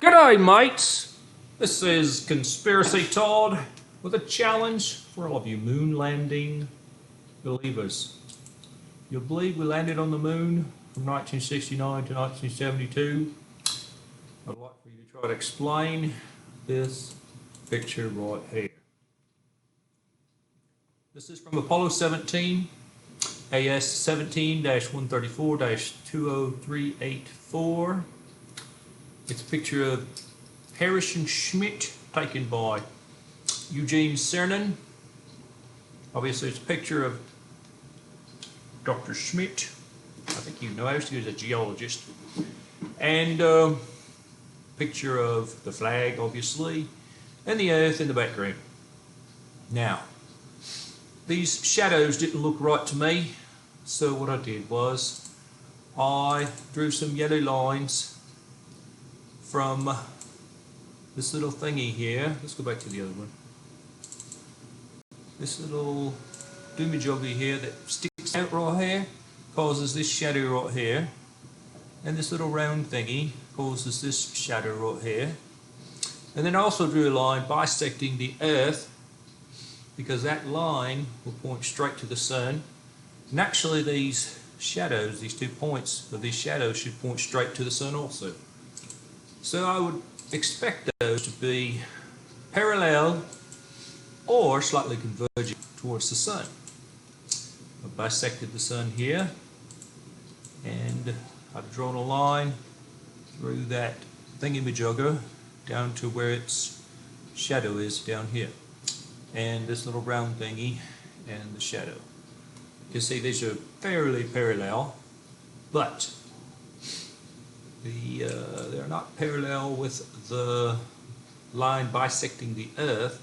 G'day mates, this is Conspiracy Todd with a challenge for all of you moon landing believers. You'll believe we landed on the moon from 1969 to 1972. I'd like for you to try to explain this picture right here. This is from Apollo 17, AS 17-134-20384. It's a picture of Parrish and Schmidt taken by Eugene Cernan. Obviously it's a picture of Dr. Schmidt. I think you know, he was a geologist. And picture of the flag, obviously, and the earth in the background. Now, these shadows didn't look right to me, so what I did was I drew some yellow lines from this little thingy here. Let's go back to the other one. This little doomajoggy here that sticks out right here causes this shadow right here, and this little round thingy causes this shadow right here. And then I also drew a line bisecting the earth, because that line will point straight to the sun. And actually these shadows, these 2 points of these shadows should point straight to the sun also. So I would expect those to be parallel or slightly converging towards the sun. I've bisected the sun here, and I've drawn a line through that thingy-majogger down to where its shadow is down here. And this little brown thingy and the shadow. You can see these are fairly parallel, but they're not parallel with the line bisecting the earth.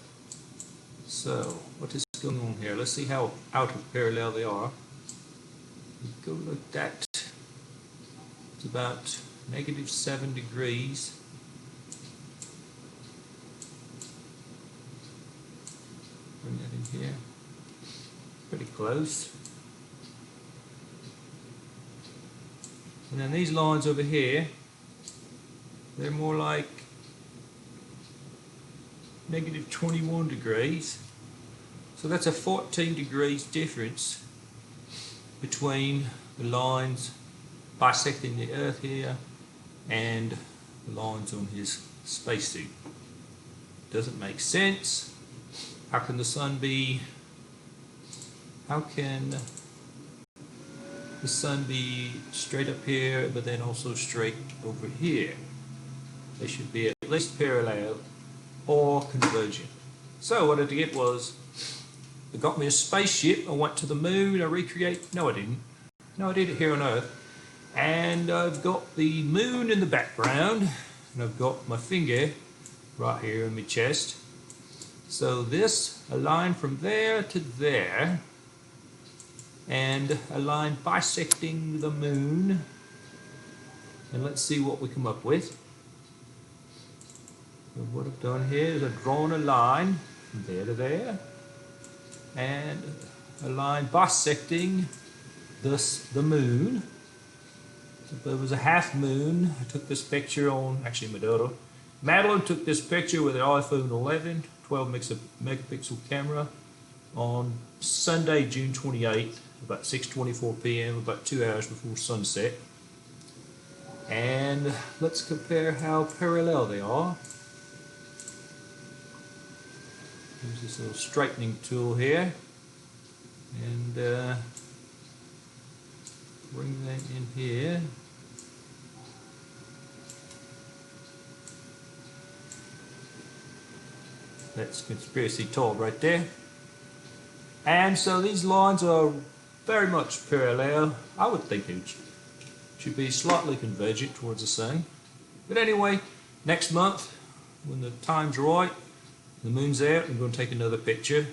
So what is going on here? Let's see how out of parallel they are. You go like that. It's about -7 degrees. Bring that in here. Pretty close. And then these lines over here, they're more like -21 degrees. So that's a 14 degrees difference between the lines bisecting the earth here and the lines on his spacesuit. Doesn't make sense. How can the sun be, how can the sun be straight up here but then also straight over here? They should be at least parallel or convergent. So what I did was, I got me a spaceship, I went to the moon, I no I didn't. No, I did it here on Earth. And I've got the moon in the background, and I've got my finger right here in my chest. So this, a line from there to there, and a line bisecting the moon, and let's see what we come up with. So what I've done here is I've drawn a line from there to there, and a line bisecting the moon. So if it was a half moon, I took this picture on, actually my daughter Madeline took this picture with an iPhone 11 12 megapixel camera on Sunday, June 28th, about 6:24 p.m., about 2 hours before sunset. And let's compare how parallel they are. Use this little straightening tool here, and bring that in here. That's Conspiracy Todd right there. And so these lines are very much parallel. I would think they should be slightly convergent towards the sun. But anyway, next month, when the time's right, the moon's out, I'm going to take another picture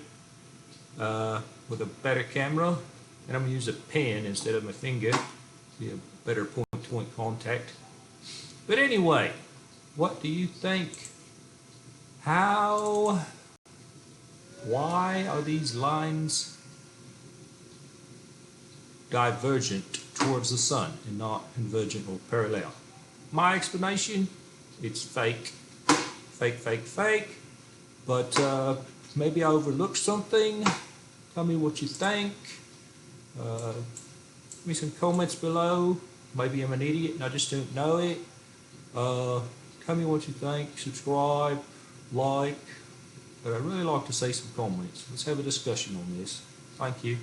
with a better camera. And I'm going to use a pen instead of my finger. Be a better point-to-point contact. But anyway, what do you think? Why are these lines divergent towards the sun and not convergent or parallel? My explanation it's fake, fake. But maybe I overlooked something. Tell me what you think. Give me some comments below. Maybe I'm an idiot and I just don't know it. Tell me what you think. Subscribe, like. But I'd really like to see some comments. Let's have a discussion on this. Thank you.